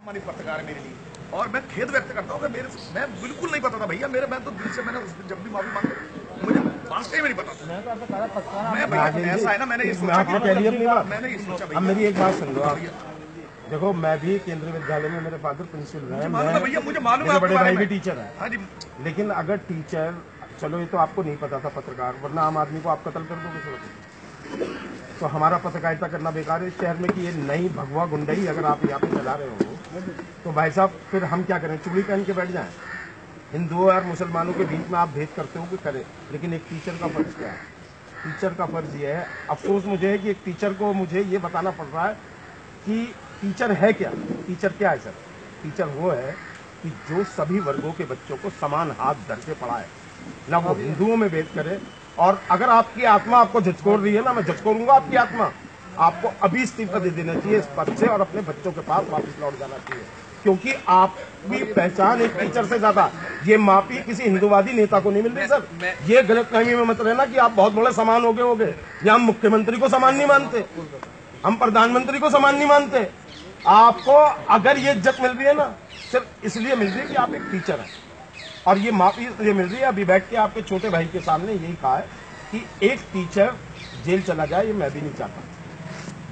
हमारी पत्रकार है मेरे लिए और मैं खेद व्यक्त करता हूँ कि मैं बिल्कुल नहीं पता था भैया मैं तो दिल से मैंने उस दिन जब भी माफी मांगी मुझे वास्तव में नहीं पता था। मैं भैया ऐसा है ना मैंने ये सोचा भैया। अब मेरी एक बात सुन लो आप। देखो मैं भी केंद्रीय विद्यालय में मेरे फादर प्रिंसिपल रहे, मुझे मालूम है बड़े भाई भी टीचर है। हाँ जी। लेकिन अगर टीचर, चलो ये तो आपको नहीं पता था पत्रकार, वरना आम आदमी को आप कत्ल कर दोगे तो हमारा पत्रकारिता करना बेकार है इस शहर में कि ये नई भगवा गुंडई अगर आप यहाँ पे चला रहे हो तो भाई साहब फिर हम क्या करें, चूड़ी पहन के बैठ जाएं? हिंदुओं और मुसलमानों के बीच में आप भेद करते हो कि करें, लेकिन एक टीचर का फर्ज क्या है? टीचर का फर्ज ये है, अफसोस मुझे है कि एक टीचर को मुझे ये बताना पड़ रहा है कि टीचर है क्या। टीचर क्या है सर? टीचर वो है कि जो सभी वर्गों के बच्चों को समान हाथ धर के पढ़ाए, ना वो हिंदुओं में भेद करे। और अगर आपकी आत्मा आपको झचकोर रही है ना, मैं झचकोरूंगा आपकी आत्मा, आपको अभी इस्तीफा दे देना चाहिए इस पद से और अपने बच्चों के पास वापस लौट जाना चाहिए, क्योंकि आपकी पहचान एक टीचर से ज्यादा ये माफी किसी हिंदुवादी नेता को नहीं मिल रही सर। ये गलतफहमी में मत रहना कि आप बहुत बड़े समान हो गए या हम मुख्यमंत्री को समान नहीं मानते, हम प्रधानमंत्री को समान नहीं मानते। आपको अगर ये इज्जत मिल रही है ना सिर्फ इसलिए मिल रही है कि आप एक टीचर हैं, और ये माफी इसलिए मिल रही है। अभी बैठ के आपके छोटे भाई के सामने यही कहा है कि एक टीचर जेल चला जाए, ये मैं भी नहीं चाहता,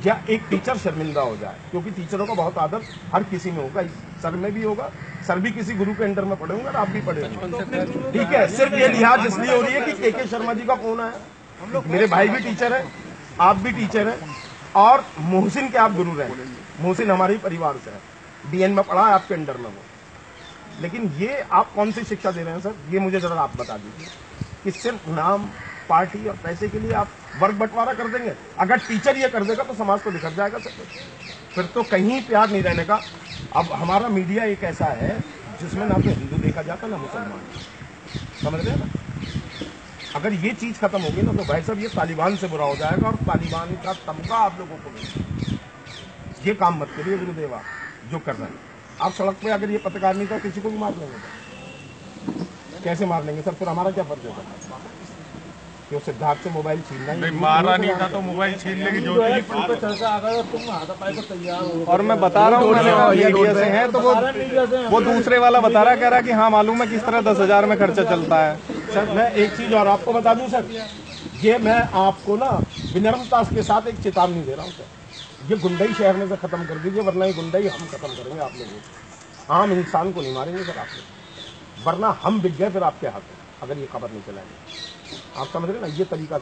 या एक टीचर शर्मिंदा हो जाए, क्योंकि टीचरों का बहुत आदर हर किसी में होगा, सर में भी होगा, सर भी किसी गुरु के अंडर में पढ़े होंगे और आप भी पढ़े होंगे, ठीक है। सिर्फ ये लिहाज इसलिए हो रही है कि के शर्मा जी का फोन आया, मेरे भाई भी टीचर है, आप भी टीचर हैं, और मोहसिन के आप गुरु रहे, मोहसिन हमारे ही परिवार से है, डीएन में पढ़ा है आपके अंडर में वो। लेकिन ये आप कौन सी शिक्षा दे रहे हैं सर, ये मुझे जरा आप बता दीजिए कि सिर्फ नाम, पार्टी और पैसे के लिए आप वर्ग बंटवारा कर देंगे? अगर टीचर ये कर देगा तो समाज तो बिखर जाएगा सर, फिर तो कहीं प्यार नहीं रहने का। अब हमारा मीडिया एक ऐसा है जिसमें ना तो हिंदू देखा जाता ना मुसलमान, समझ रहे हैं ना? अगर ये चीज खत्म होगी ना तो भाई साहब ये तालिबान से बुरा हो जाएगा और तालिबान का तमगा आप लोगों को मिलेगा। ये काम मत करिए गुरुदेव, आप जो कर रहे हैं। आप सड़क पे अगर ये पत्रकार नहीं था किसी को भी मार लेंगे, कैसे मार लेंगे सर? फिर हमारा क्या फर्ज होगा कि वो सिद्धार्थ से मोबाइल छीनना ही मारा नहीं था तो मोबाइल छीन लेगी जो चर्चा अगर तुम हाथापाई को तैयार हो। और मैं बता रहा हूँ मीडिया से है तो वो दूसरे वाला बता रहा, कह रहा कि हाँ मालूम है किस तरह 10,000 में खर्चा चलता है। सर मैं एक चीज और आपको बता दूं सर, ये मैं आपको ना विनम्रता के साथ एक चेतावनी दे रहा हूँ सर, ये गुंडई शहर में से खत्म कर दीजिए, वरना ये गुंडई हम खत्म करेंगे आप लोगों को। आम इंसान को नहीं मारेंगे सर आप लोग, वरना हम बिक गए फिर आपके हाथ में अगर ये खबर नहीं चलाएंगे। आप समझ रहे ना, ये तरीका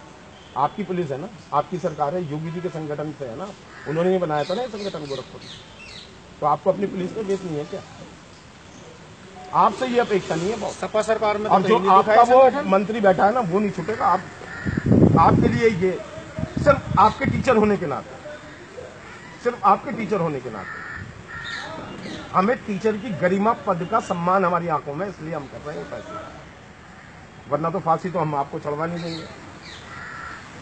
आपकी पुलिस है ना, आपकी सरकार है, योगी जी के संगठन से है ना, उन्होंने ये बनाया था ना ये संगठन गोरखपुर, तो आपको अपनी पुलिस पे बेच नहीं है क्या? आपसे ये अपेक्षा नहीं है सपा सरकार में। और जो आपका वो मंत्री बैठा है ना वो नहीं छूटेगा। आपके लिए ये सिर्फ आपके टीचर होने के नाते, सिर्फ आपके टीचर होने के नाते हमें टीचर की गरिमा, पद का सम्मान हमारी आंखों में, इसलिए हम कर रहे हैं पैसे, वरना तो फांसी तो हम आपको चढ़वा नहीं देंगे,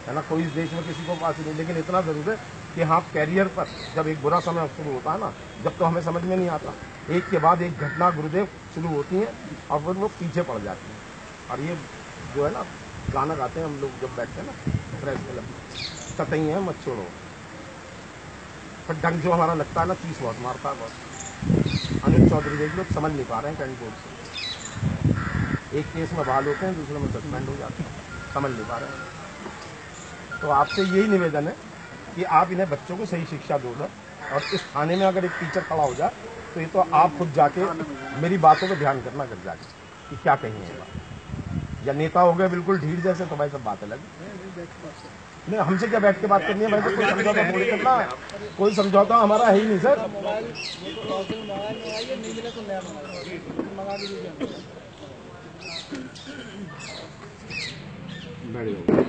है ना? कोई इस देश में किसी को फांसी नहीं। लेकिन इतना जरूर है कि हाँ कैरियर पर जब एक बुरा समय शुरू होता है ना, जब तो हमें समझ में नहीं आता, एक के बाद एक घटना गुरुदेव शुरू होती है और फिर वो पीछे पड़ जाती है। और ये जो है ना गाना गाते हैं हम लोग जब बैठते हैं ना प्रेस में, सतही है मत छोड़ो, फिर ढंग जो हमारा लगता है ना 30 वोट मारता है बहुत। अनुज चौधरी देख लो, समझ नहीं पा रहे हैं कैंट बोर्ड से, एक केस में बहाल होते हैं, दूसरे में सस्पेंड हो जाते हैं, समझ नहीं पा रहे हैं। तो आपसे यही निवेदन है कि आप इन्हें बच्चों को सही शिक्षा दो सर, और इस थाने में अगर एक टीचर खड़ा हो जाए तो ये तो आप खुद जाके मेरी बातों पर ध्यान करना कर जाके कि क्या कहेंगे, या नेता हो गए बिल्कुल ढीठ जैसे तो भाई सब बात अलग नहीं, हमसे क्या बैठ के बात करनी है भाई? तो कोई समझौता थोड़ी करना है, कोई समझौता हमारा है ही नहीं सर। बैठ जाओ।